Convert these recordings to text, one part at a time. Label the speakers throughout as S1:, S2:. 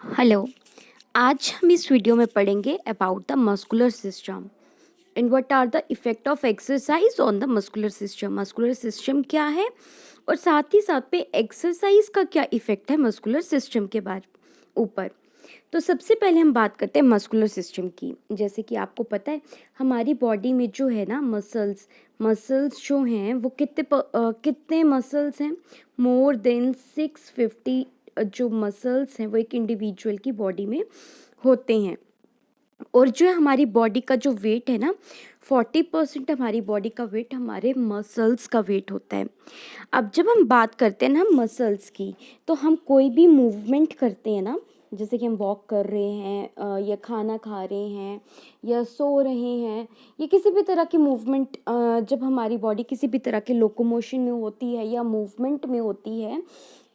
S1: Hello. आज हम इस वीडियो में पढ़ेंगे about the muscular system and what are the effect of exercise on the muscular system. Muscular system क्या है और साथ ही साथ पे एक्सरसाइज का क्या इफेक्ट है मस्कुलर सिस्टम के बारे ऊपर। तो सबसे पहले हम बात करते हैं मस्कुलर सिस्टम की। जैसे कि आपको पता है हमारी बॉडी में जो है ना मसल्स मसल्स जो हैं वो कितने मसल्स हैं, मोर देन 650 जो मसल्स हैं वो एक इंडिविजुअल की बॉडी में होते हैं। और जो है हमारी बॉडी का जो वेट है ना 40% हमारी बॉडी का वेट हमारे मसल्स का वेट होता है। अब जब हम बात करते हैं ना मसल्स की, तो हम कोई भी मूवमेंट करते हैं ना, जैसे कि हम वॉक कर रहे हैं या खाना खा रहे हैं या सो रहे हैं या किसी भी तरह की मूवमेंट, जब हमारी बॉडी किसी भी तरह के लोकोमोशन में होती है या मूवमेंट में होती है,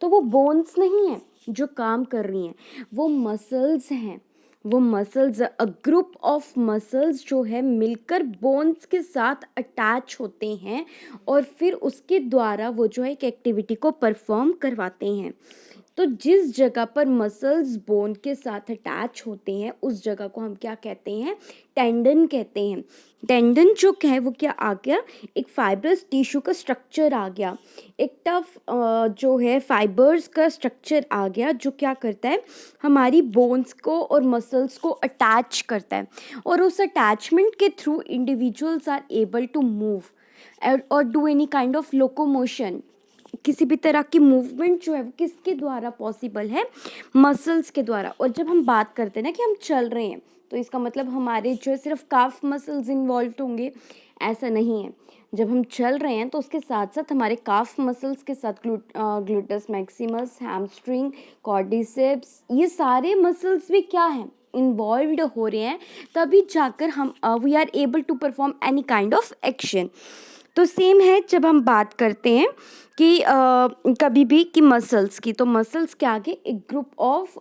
S1: तो वो बोन्स नहीं है जो काम कर रही हैं, वो मसल्स हैं। वो muscles, a group of muscles जो है मिलकर बोन्स के साथ अटैच होते हैं और फिर उसके द्वारा वो जो है एक एक्टिविटी को परफॉर्म करवाते हैं। तो जिस जगह पर मसल्स बोन के साथ अटैच होते हैं उस जगह को हम क्या कहते हैं, टेंडन कहते हैं। टेंडन जो है वो क्या आ गया, एक फाइब्रस टिश्यू का स्ट्रक्चर आ गया, एक टफ जो है फाइबर्स का स्ट्रक्चर आ गया, जो क्या करता है हमारी बोन्स को और मसल्स को अटैच करता है। और उस अटैचमेंट के through individuals are able to move और do any kind of locomotion. किसी भी तरह की मूवमेंट जो है वो किसके द्वारा पॉसिबल है, मसल्स के द्वारा। और जब हम बात करते हैं ना कि हम चल रहे हैं, तो इसका मतलब हमारे जो है सिर्फ काफ मसल्स इन्वॉल्व होंगे, ऐसा नहीं है। जब हम चल रहे हैं तो उसके साथ साथ हमारे काफ मसल्स के साथ ग्लूटस मैक्सिमस, हैमस्ट्रिंग, कॉर्डिसेप्स, ये सारे मसल्स भी क्या हैं, इन्वॉल्व्ड हो रहे हैं, तभी जाकर हम we are able to perform any kind of action. तो सेम है जब हम बात करते हैं कि कभी भी कि मसल्स की, तो मसल्स के आगे एक ग्रुप ऑफ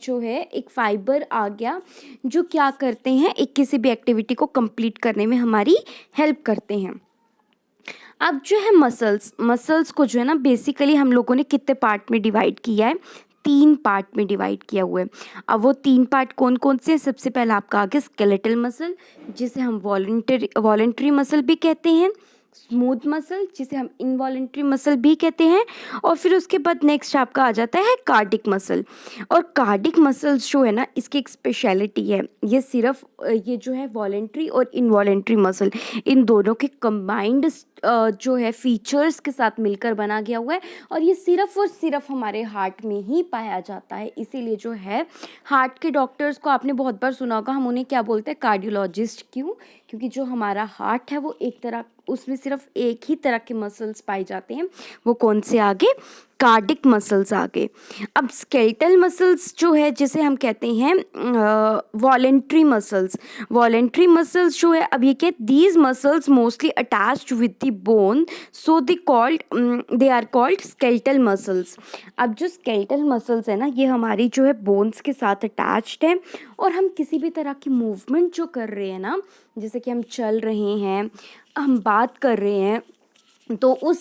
S1: जो है एक फाइबर आ गया, जो क्या करते हैं एक किसी भी एक्टिविटी को कंप्लीट करने में हमारी हेल्प करते हैं। अब जो है मसल्स मसल्स को जो है ना बेसिकली हम लोगों ने कितने पार्ट में डिवाइड किया है, 3 पार्ट में डिवाइड किया हुआ है। अब वो 3 पार्ट कौन कौन से हैं, सबसे पहला आपका आगे स्केलेटल मसल, जिसे हम वॉलेंट्री मसल भी कहते हैं, स्मूथ मसल जिसे हम इनवॉलेंट्री मसल भी कहते हैं, और फिर उसके बाद नेक्स्ट आपका आ जाता है कार्डिक मसल। और कार्डिक मसल्स जो है ना इसकी एक स्पेशलिटी है, ये सिर्फ ये जो है वॉलेंट्री और इनवॉलेंट्री मसल इन दोनों के कंबाइंड जो है फीचर्स के साथ मिलकर बना गया हुआ है, और ये सिर्फ और सिर्फ हमारे हार्ट में ही पाया जाता है। इसीलिए जो है हार्ट के डॉक्टर्स को आपने बहुत बार सुना होगा, हम उन्हें क्या बोलते हैं, कार्डियोलॉजिस्ट। क्यों? क्योंकि जो हमारा हार्ट है वो एक तरह, उसमें सिर्फ एक ही तरह के मसल्स पाए जाते हैं, वो कौन से आगे, कार्डिक मसल्स आगे। अब स्केलेटल मसल्स जो है जिसे हम कहते हैं वॉलेंट्री मसल्स, वॉलेंट्री मसल्स जो है, अब ये क्या, these muscles mostly attached with the bone, so they are called skeletal muscles. अब जो स्केलेटल मसल्स है ना ये हमारी जो है बोन्स के साथ अटैच्ड है, और हम किसी भी तरह की मूवमेंट जो कर रहे हैं ना, जैसे कि हम चल रहे हैं, हम बात कर रहे हैं, तो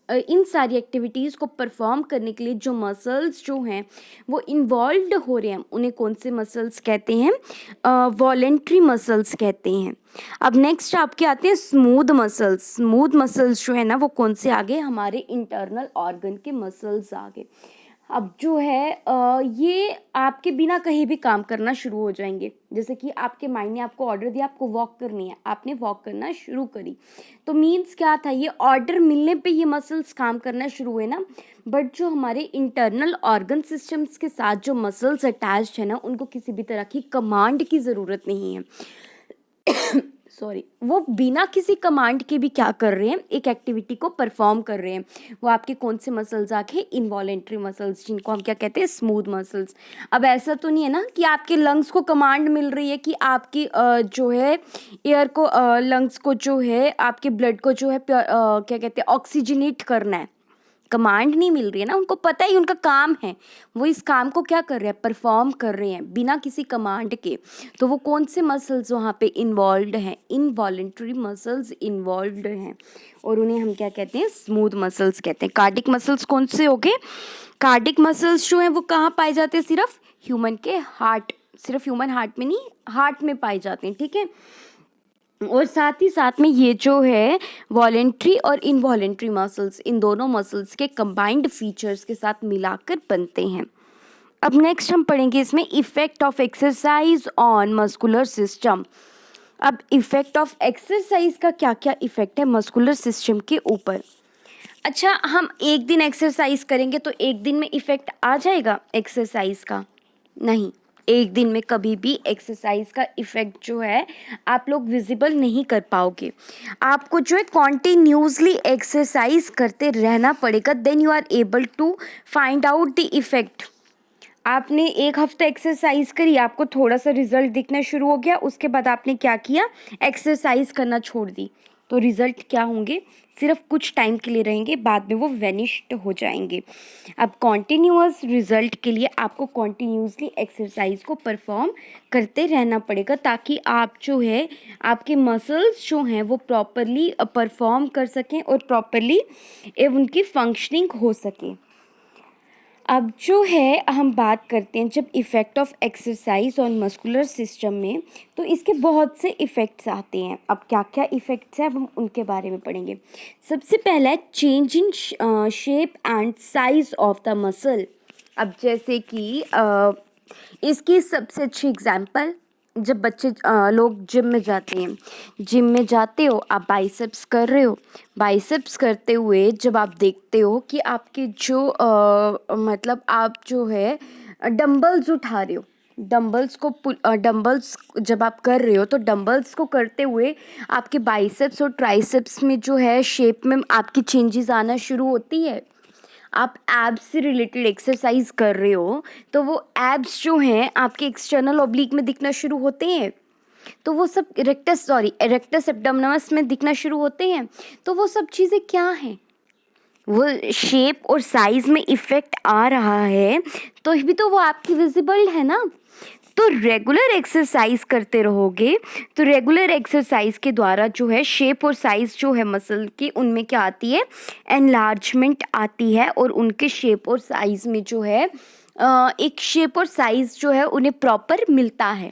S1: इन सारी एक्टिविटीज़ को परफॉर्म करने के लिए जो मसल्स जो हैं वो इन्वॉल्व्ड हो रहे हैं, उन्हें कौन से मसल्स कहते हैं, वॉलेंट्री मसल्स कहते हैं। अब नेक्स्ट आपके आते हैं स्मूथ मसल्स। स्मूथ मसल्स जो है ना वो कौन से आगे, हमारे इंटरनल ऑर्गन के मसल्स आगे। अब जो है ये आपके बिना कहीं भी काम करना शुरू हो जाएंगे। जैसे कि आपके माइंड ने आपको ऑर्डर दिया, आपको वॉक करनी है, आपने वॉक करना शुरू करी, तो मीन्स क्या था, ये ऑर्डर मिलने पे ये मसल्स काम करना शुरू हुए ना। बट जो हमारे इंटरनल ऑर्गन सिस्टम्स के साथ जो मसल्स अटैच्ड है ना, उनको किसी भी तरह की कमांड की ज़रूरत नहीं है। सॉरी, वो बिना किसी कमांड के भी क्या कर रहे हैं, एक एक्टिविटी को परफॉर्म कर रहे हैं। वो आपके कौन से मसल्स आके, इनवॉलेंट्री मसल्स, जिनको हम क्या कहते हैं, स्मूथ मसल्स। अब ऐसा तो नहीं है ना कि आपके लंग्स को कमांड मिल रही है कि आपकी जो है एयर को, लंग्स को जो है आपके ब्लड को जो है क्या कहते हैं, ऑक्सीजनेट करना है। कमांड नहीं मिल रही है ना, उनको पता ही उनका काम है, वो इस काम को क्या कर रहे हैं, परफॉर्म कर रहे हैं बिना किसी कमांड के। तो वो कौन से मसल्स वहाँ पे इन्वॉल्व हैं, इनवॉलेंट्री मसल्स इन्वॉल्व हैं, और उन्हें हम क्या कहते हैं, स्मूथ मसल्स कहते हैं। कार्डिक मसल्स कौन से हो गए, कार्डिक मसल्स जो हैं वो कहाँ पाए जाते हैं, सिर्फ ह्यूमन के हार्ट, सिर्फ ह्यूमन हार्ट में नहीं, हार्ट में पाए जाते हैं, ठीक है। और साथ ही साथ में ये जो है वॉलेंट्री और इनवॉलेंट्री मसल्स, इन दोनों मसल्स के कंबाइंड फीचर्स के साथ मिलाकर बनते हैं। अब नेक्स्ट हम पढ़ेंगे इसमें effect of exercise on muscular system. अब इफेक्ट ऑफ एक्सरसाइज का क्या क्या इफेक्ट है मस्कुलर सिस्टम के ऊपर। अच्छा, हम एक दिन एक्सरसाइज करेंगे तो एक दिन में इफेक्ट आ जाएगा एक्सरसाइज का? नहीं, एक दिन में कभी भी एक्सरसाइज का इफेक्ट जो है आप लोग विजिबल नहीं कर पाओगे। आपको जो है कॉन्टिन्यूसली एक्सरसाइज करते रहना पड़ेगा, then you are able to find out the effect. आपने एक हफ्ता एक्सरसाइज करी, आपको थोड़ा सा रिजल्ट दिखना शुरू हो गया, उसके बाद आपने क्या किया, एक्सरसाइज करना छोड़ दी, तो रिजल्ट क्या होंगे, सिर्फ कुछ टाइम के लिए रहेंगे, बाद में वो वेनिश्ड हो जाएंगे। अब कॉन्टिन्यूअस रिजल्ट के लिए आपको कॉन्टिन्यूसली एक्सरसाइज को परफॉर्म करते रहना पड़ेगा, ताकि आप जो है आपके मसल्स जो हैं वो प्रॉपरली परफॉर्म कर सकें और प्रॉपरली उनकी फंक्शनिंग हो सके। अब जो है हम बात करते हैं जब effect of exercise on muscular system में, तो इसके बहुत से इफ़ेक्ट्स आते हैं। अब क्या क्या इफ़ेक्ट्स हैं, अब हम उनके बारे में पढ़ेंगे। सबसे पहला है change in shape and size of the muscle. अब जैसे कि इसकी सबसे अच्छी एग्जांपल, जब बच्चे लोग जिम में जाते हैं, जिम में जाते हो, आप बाइसेप्स कर रहे हो, बाइसेप्स करते हुए जब आप देखते हो कि आपके जो मतलब आप जो है डंबल्स उठा रहे हो, डंबल्स जब आप कर रहे हो तो डंबल्स को करते हुए आपके बाइसेप्स और ट्राइसेप्स में जो है शेप में आपकी चेंजेस आना शुरू होती है। आप एब्स से रिलेटेड एक्सरसाइज कर रहे हो तो वो एब्स जो हैं आपके एक्सटर्नल ऑब्लिक में दिखना शुरू होते हैं, तो वो सब एरेक्टस एब्डोमिनस में दिखना शुरू होते हैं। तो वो सब चीज़ें क्या हैं, वो शेप और साइज में इफेक्ट आ रहा है, तो भी तो वो आपकी विजिबल है ना। तो रेगुलर एक्सरसाइज करते रहोगे, तो रेगुलर एक्सरसाइज के द्वारा जो है शेप और साइज जो है मसल की, उनमें क्या आती है, एनलार्जमेंट आती है, और उनके शेप और साइज में जो है एक शेप और साइज जो है उन्हें प्रॉपर मिलता है।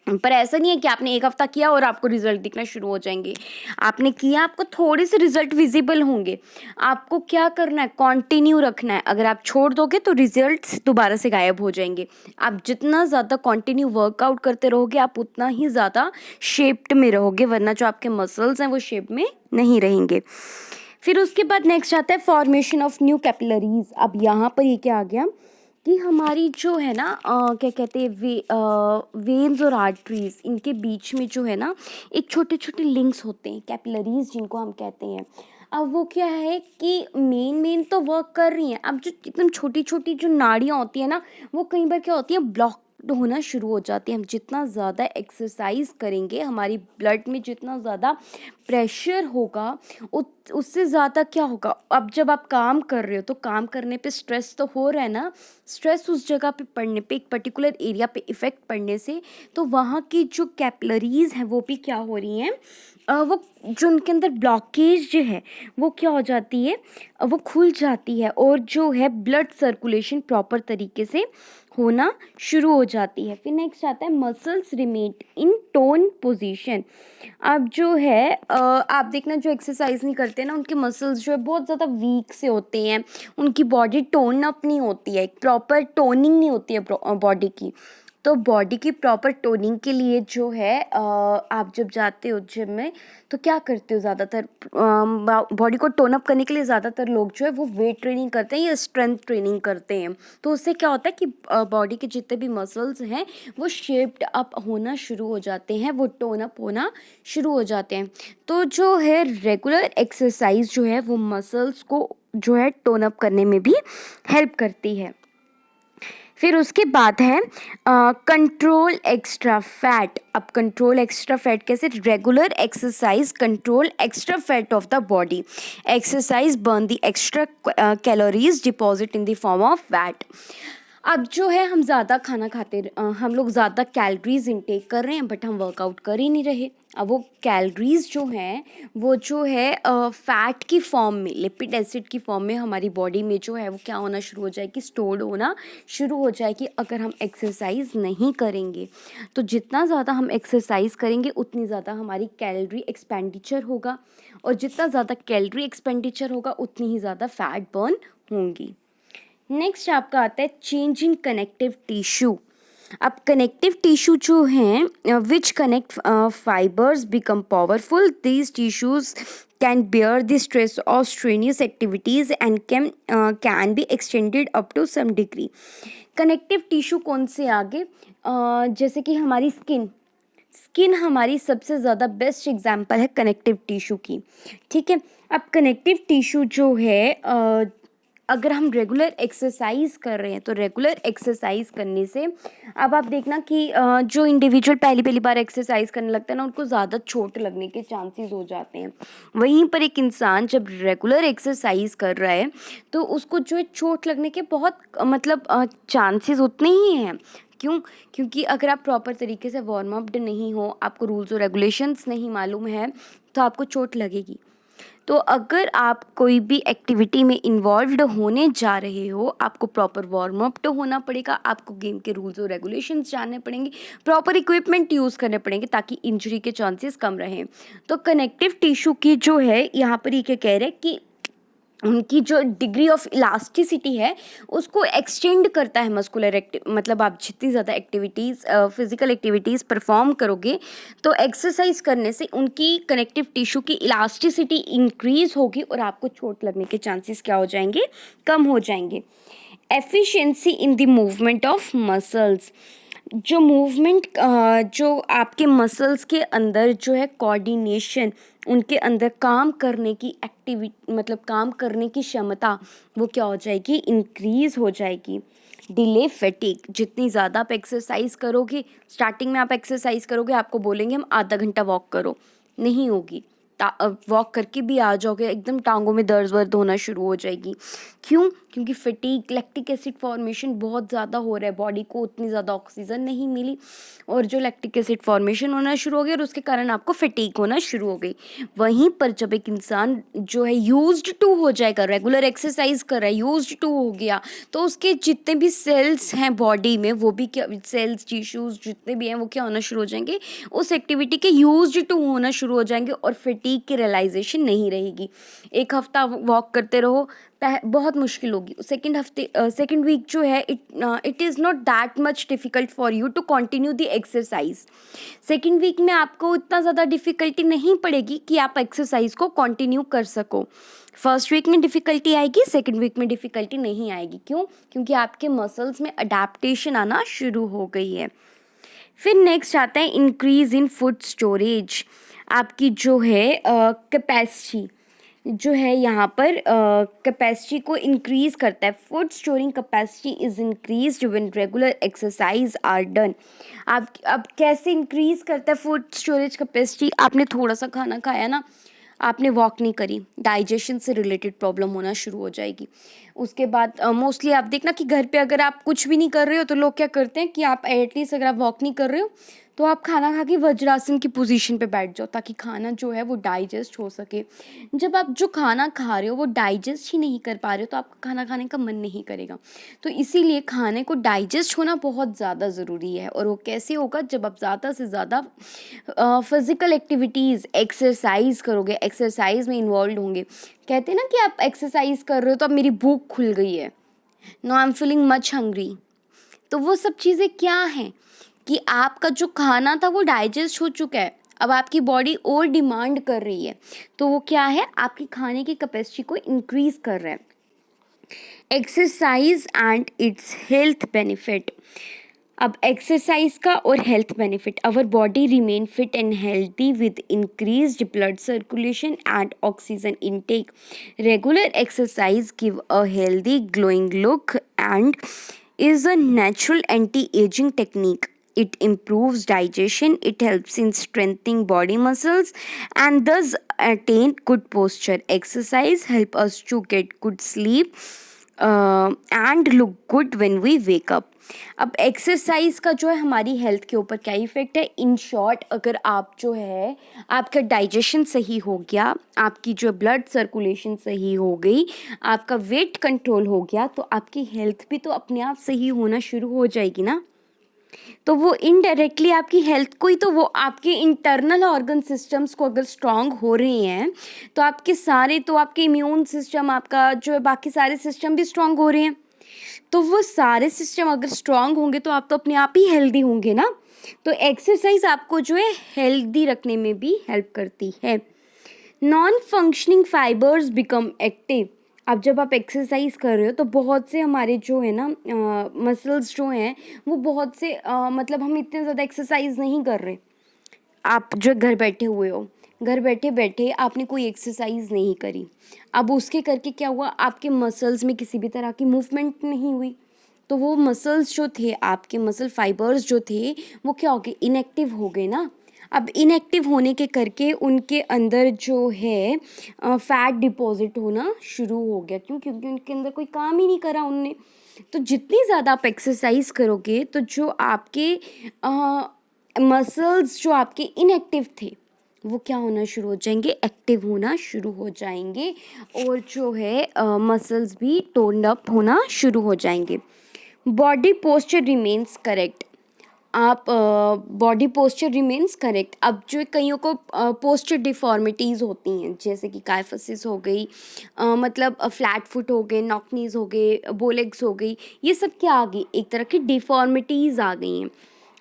S1: पर ऐसा नहीं है कि आपने एक हफ्ता किया और आपको रिजल्ट दिखना शुरू हो जाएंगे। आपने किया, आपको थोड़े से रिजल्ट विजिबल होंगे, आपको क्या करना है, कंटिन्यू रखना है। अगर आप छोड़ दोगे तो रिजल्ट्स दोबारा से गायब हो जाएंगे। आप जितना ज़्यादा कंटिन्यू वर्कआउट करते रहोगे, आप उतना ही ज़्यादा शेप्ड में रहोगे, वरना जो आपके मसल्स हैं वो शेप में नहीं रहेंगे। फिर उसके बाद नेक्स्ट आता है फॉर्मेशन ऑफ न्यू कैपिलरीज। अब यहाँ पर ये क्या आ गया कि हमारी जो है ना क्या कहते हैं, वेन्स और आर्टरीज, इनके बीच में जो है ना एक छोटे छोटे लिंक्स होते हैं, कैपिलरीज जिनको हम कहते हैं। अब वो क्या है कि मेन तो वर्क कर रही हैं, अब जो एकदम छोटी छोटी जो नाड़ियाँ होती हैं ना, वो कई बार क्या होती हैं, ब्लॉक होना शुरू हो जाती है। हम जितना ज़्यादा एक्सरसाइज करेंगे, हमारी ब्लड में जितना ज़्यादा प्रेशर होगा, उससे ज़्यादा क्या होगा, अब जब आप काम कर रहे हो तो काम करने पे स्ट्रेस तो हो रहा है ना, स्ट्रेस उस जगह पे पड़ने पे, एक पर्टिकुलर एरिया पे इफ़ेक्ट पड़ने से, तो वहाँ की जो कैपिलरीज हैं वो भी क्या हो रही हैं, वो जो उनके अंदर ब्लॉकेज जो है वो क्या हो जाती है, वो खुल जाती है, और जो है ब्लड सर्कुलेशन प्रॉपर तरीके से होना शुरू हो जाती है। फिर नेक्स्ट आता है muscles remain in tone position. अब जो है आप देखना, जो एक्सरसाइज नहीं करते ना, उनके मसल्स जो है बहुत ज़्यादा वीक से होते हैं, उनकी बॉडी टोन अप नहीं होती है, एक प्रॉपर टोनिंग नहीं होती है बॉडी की। तो बॉडी की प्रॉपर टोनिंग के लिए जो है आप जब जाते हो जिम में तो क्या करते हो, ज़्यादातर बॉडी को टोन अप करने के लिए ज़्यादातर लोग जो है वो वेट ट्रेनिंग करते हैं या स्ट्रेंथ ट्रेनिंग करते हैं। तो उससे क्या होता है कि बॉडी के जितने भी मसल्स हैं वो शेप्ड अप होना शुरू हो जाते हैं, वो टोन अप होना शुरू हो जाते हैं। तो जो है रेगुलर एक्सरसाइज जो है वो मसल्स को जो है टोन अप करने में भी हेल्प करती है। फिर उसके बाद है कंट्रोल एक्स्ट्रा फैट। अब कंट्रोल एक्स्ट्रा फैट कैसे? Regular exercise control extra fat of the body. Exercise burn the extra calories deposit in the form of fat. अब जो है हम ज़्यादा खाना खाते हम लोग ज़्यादा कैलोरीज इनटेक कर रहे हैं बट हम वर्कआउट कर ही नहीं रहे। अब वो कैलोरीज जो हैं वो जो है फैट की फॉर्म में, लिपिड एसिड की फॉर्म में हमारी बॉडी में जो है वो क्या होना शुरू हो जाएगी? स्टोर्ड होना शुरू हो जाएगी अगर हम एक्सरसाइज नहीं करेंगे। तो जितना ज़्यादा हम एक्सरसाइज करेंगे उतनी ज़्यादा हमारी कैलोरी एक्सपेंडिचर होगा, और जितना ज़्यादा कैलोरी एक्सपेंडिचर होगा उतनी ही ज़्यादा फैट बर्न होंगी। नेक्स्ट आपका आता है चेंज इन कनेक्टिव टिश्यू। अब कनेक्टिव टिश्यू जो हैं which connect fibres become powerful, these tissues can bear the stress of strenuous activities and can be extended up to some degree। Connective tissue कौन से आगे? जैसे कि हमारी स्किन हमारी सबसे ज़्यादा बेस्ट एग्जाम्पल है कनेक्टिव टिश्यू की। ठीक है, अब कनेक्टिव टिश्यू जो है अगर हम रेगुलर एक्सरसाइज कर रहे हैं तो रेगुलर एक्सरसाइज करने से, अब आप देखना कि जो इंडिविजुअल पहली पहली बार एक्सरसाइज करने लगता है ना, उनको ज़्यादा चोट लगने के चांसेस हो जाते हैं। वहीं पर एक इंसान जब रेगुलर एक्सरसाइज कर रहा है तो उसको जो है चोट लगने के बहुत मतलब चांसेस उतने ही हैं। क्यों? क्योंकि अगर आप प्रॉपर तरीके से वार्म अप्ड नहीं हो, आपको रूल्स और रेगुलेशंस नहीं मालूम है, तो आपको चोट लगेगी। तो अगर आप कोई भी एक्टिविटी में इन्वॉल्व्ड होने जा रहे हो, आपको प्रॉपर वार्म अप तो होना पड़ेगा, आपको गेम के रूल्स और रेगुलेशंस जानने पड़ेंगे, प्रॉपर इक्विपमेंट यूज़ करने पड़ेंगे ताकि इंजरी के चांसेस कम रहें। तो कनेक्टिव टिश्यू की जो है यहाँ पर ये क्या कह रहे हैं कि उनकी जो डिग्री ऑफ इलास्टिसिटी है उसको एक्सटेंड करता है मस्कुलर मतलब आप जितनी ज़्यादा एक्टिविटीज़ फिजिकल एक्टिविटीज़ परफॉर्म करोगे तो एक्सरसाइज करने से उनकी कनेक्टिव टिश्यू की इलास्टिसिटी इंक्रीज होगी और आपको चोट लगने के चांसेस क्या हो जाएंगे? कम हो जाएंगे। Efficiency in the movement of muscles. जो मूवमेंट जो आपके मसल्स के अंदर जो है कोऑर्डिनेशन, उनके अंदर काम करने की एक्टिविटी मतलब काम करने की क्षमता वो क्या हो जाएगी? इंक्रीज हो जाएगी। Delay fatigue. जितनी ज़्यादा आप एक्सरसाइज करोगे, स्टार्टिंग में आप एक्सरसाइज करोगे आपको बोलेंगे हम आधा घंटा वॉक करो, नहीं होगी। वॉक करके भी आ जाओगे एकदम टांगों में दर्द वर्द होना शुरू हो जाएगी। क्यों? क्योंकि फटीग, लैक्टिक एसिड फॉर्मेशन बहुत ज़्यादा हो रहा है, बॉडी को उतनी ज़्यादा ऑक्सीजन नहीं मिली और जो लैक्टिक एसिड फॉर्मेशन होना शुरू हो गया और उसके कारण आपको फटीग होना शुरू हो गई। वहीं पर जब एक इंसान जो है यूज्ड टू हो जाएगा, रेगुलर एक्सरसाइज कर रहा है, यूज्ड टू हो गया, तो उसके जितने भी सेल्स हैं बॉडी में वो भी क्या, सेल्स टिश्यूज जितने भी हैं वो क्या होना शुरू हो जाएंगे? उस एक्टिविटी के यूज्ड टू होना शुरू हो जाएंगे और फटीग की रियलाइजेशन नहीं रहेगी। एक हफ्ता वॉक करते रहो, बहुत मुश्किल होगी। सेकेंड वीक जो है it is not that much difficult for you to continue the exercise. Second week में आपको इतना ज़्यादा डिफ़िकल्टी नहीं पड़ेगी कि आप एक्सरसाइज को कंटिन्यू कर सको। फर्स्ट वीक में डिफ़िकल्टी आएगी, सेकेंड वीक में डिफ़िकल्टी नहीं आएगी। क्यों? क्योंकि आपके मसल्स में अडेप्टेशन आना शुरू हो गई है। फिर नेक्स्ट आता है इंक्रीज इन फूड स्टोरेज। आपकी जो है कैपेसिटी जो है यहाँ पर कैपेसिटी को इंक्रीज़ करता है। Food storing capacity is increased when regular exercise are done. आप अब कैसे इंक्रीज़ करता है फूड स्टोरेज कैपेसिटी? आपने थोड़ा सा खाना खाया ना, आपने वॉक नहीं करी, डाइजेशन से रिलेटेड प्रॉब्लम होना शुरू हो जाएगी। उसके बाद मोस्टली आप देखना कि घर पे अगर आप कुछ भी नहीं कर रहे हो तो लोग क्या करते हैं कि आप एटलीस्ट अगर आप वॉक नहीं कर रहे हो तो आप खाना खा के वज्रासन की पोजीशन पे बैठ जाओ ताकि खाना जो है वो डाइजेस्ट हो सके। जब आप जो खाना खा रहे हो वो डाइजेस्ट ही नहीं कर पा रहे हो तो आपका खाना खाने का मन नहीं करेगा। तो इसीलिए खाने को डाइजेस्ट होना बहुत ज़्यादा ज़रूरी है। और वो कैसे होगा? जब आप ज़्यादा से ज़्यादा फिज़िकल एक्टिविटीज़ एक्सरसाइज करोगे, एक्सरसाइज में इन्वॉल्व होंगे। कहते हैं ना कि आप एक्सरसाइज कर रहे हो तो अब मेरी भूख खुल गई है, no I am feeling much hungry. तो वो सब चीज़ें क्या हैं कि आपका जो खाना था वो डाइजेस्ट हो चुका है, अब आपकी बॉडी और डिमांड कर रही है, तो वो क्या है? आपकी खाने की कैपेसिटी को इंक्रीज कर रहा है। Exercise and its health benefit. अब एक्सरसाइज का और health benefit, our body remain fit and healthy with increased blood circulation and oxygen intake. Regular exercise give a healthy glowing look and is a natural anti-aging technique. It improves digestion, it helps in strengthening body muscles, and thus attain good posture. Exercise help us to get good sleep and look good when we wake up. अब exercise का जो है हमारी health के ऊपर क्या effect है? In short, अगर आप जो है आपका डाइजेशन सही हो गया, आपकी जो ब्लड सर्कुलेशन सही हो गई, आपका वेट कंट्रोल हो गया, तो आपकी हेल्थ भी तो अपने आप सही होना शुरू हो जाएगी ना। तो वो इनडायरेक्टली आपकी हेल्थ को ही, तो वो आपके इंटरनल ऑर्गन सिस्टम्स को अगर स्ट्रांग हो रही हैं तो आपके सारे, तो आपके इम्यून सिस्टम, आपका जो है बाकी सारे सिस्टम भी स्ट्रांग हो रहे हैं। तो वो सारे सिस्टम अगर स्ट्रांग होंगे तो आप तो अपने आप ही हेल्दी होंगे ना। तो एक्सरसाइज आपको जो है हेल्दी रखने में भी हेल्प करती है। Non functioning fibres become active. अब जब आप एक्सरसाइज कर रहे हो तो बहुत से हमारे जो है ना मसल्स जो हैं वो बहुत से मतलब हम इतने ज़्यादा एक्सरसाइज नहीं कर रहे। आप जो घर बैठे हुए हो, घर बैठे बैठे आपने कोई एक्सरसाइज नहीं करी, अब उसके करके क्या हुआ, आपके मसल्स में किसी भी तरह की मूवमेंट नहीं हुई, तो वो मसल्स जो थे, आपके मसल फाइबर्स जो थे, वो क्या हो गए, इनएक्टिव हो गए ना। अब इनएक्टिव होने के करके उनके अंदर जो है फैट डिपॉजिट होना शुरू हो गया। क्यों? क्योंकि उनके अंदर कोई काम ही नहीं करा उनने। तो जितनी ज़्यादा आप एक्सरसाइज करोगे तो जो आपके मसल्स जो आपके इनएक्टिव थे वो क्या होना शुरू हो जाएंगे, एक्टिव होना शुरू हो जाएंगे, और जो है मसल्स भी टोन्ड अप होना शुरू हो जाएंगे। Body posture remains correct. आप बॉडी पोस्चर रिमेन्स करेक्ट। अब जो कईयों को पोस्चर डिफॉर्मिटीज़ होती हैं, जैसे कि काइफसिस हो गई, मतलब फ्लैट फुट हो गए, नॉक नीज हो गए, बोलेग्स हो गई, ये सब क्या आ गई, एक तरह की डिफॉर्मिटीज़ आ गई हैं।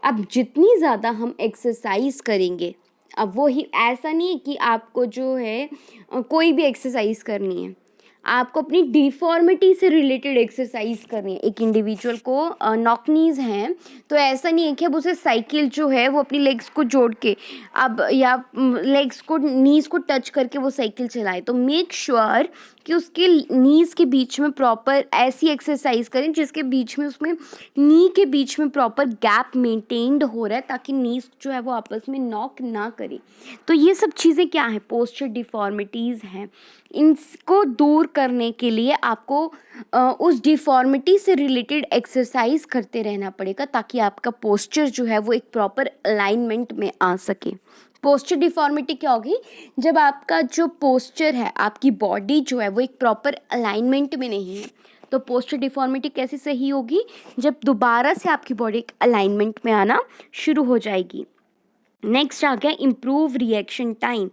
S1: अब जितनी ज़्यादा हम एक्सरसाइज करेंगे, अब वो ही ऐसा नहीं है कि आपको जो है कोई भी एक्सरसाइज करनी है, आपको अपनी डिफॉर्मिटी से रिलेटेड एक्सरसाइज करनी है। एक इंडिविजुअल को नॉक नीज हैं, तो ऐसा नहीं है कि अब उसे साइकिल जो है वो अपनी लेग्स को जोड़ के अब, या लेग्स को नीज को टच करके वो साइकिल चलाए। तो मेक श्योर कि उसके नीज के बीच में प्रॉपर ऐसी एक्सरसाइज करें जिसके बीच में, उसमें नी के बीच में प्रॉपर गैप मेंटेन्ड हो रहा है, ताकि नीज जो है वो आपस में नॉक ना करे। तो ये सब चीज़ें क्या है, पोस्चर डिफॉर्मिटीज़ हैं। इनको दूर करने के लिए आपको उस डिफॉर्मिटी से रिलेटेड एक्सरसाइज करते रहना पड़ेगा, ताकि आपका पोस्चर जो है वो एक प्रॉपर अलाइनमेंट में आ सके। पोस्चर डिफॉर्मिटी क्या होगी, जब आपका जो पोस्चर है, आपकी बॉडी जो है वो एक प्रॉपर अलाइनमेंट में नहीं है। तो पोस्चर डिफॉर्मिटी कैसे सही होगी, जब दोबारा से आपकी बॉडी एक अलाइनमेंट में आना शुरू हो जाएगी। नेक्स्ट आ गया इम्प्रूव रिएक्शन टाइम।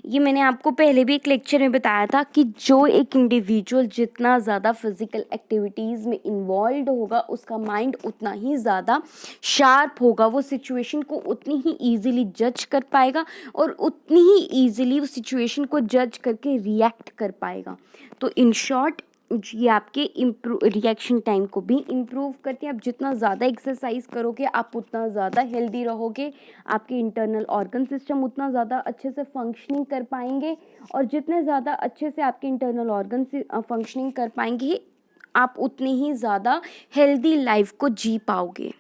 S1: ये मैंने आपको पहले भी एक लेक्चर में बताया था कि जो एक इंडिविजुअल जितना ज़्यादा फिजिकल एक्टिविटीज़ में इन्वॉल्व होगा, उसका माइंड उतना ही ज़्यादा शार्प होगा, वो सिचुएशन को उतनी ही ईजिली जज कर पाएगा, और उतनी ही ईजिली उस सिचुएशन को जज करके रिएक्ट कर पाएगा। तो इन शॉर्ट ये आपके रिएक्शन टाइम को भी इम्प्रूव करती है। आप जितना ज़्यादा एक्सरसाइज करोगे, आप उतना ज़्यादा हेल्दी रहोगे, आपके इंटरनल ऑर्गन सिस्टम उतना ज़्यादा अच्छे से फंक्शनिंग कर पाएंगे, और जितने ज़्यादा अच्छे से आपके इंटरनल ऑर्गन से फंक्शनिंग कर पाएंगे, आप उतनी ही ज़्यादा हेल्दी लाइफ को जी पाओगे।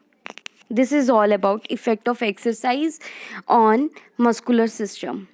S1: This is all about effect of exercise on muscular system.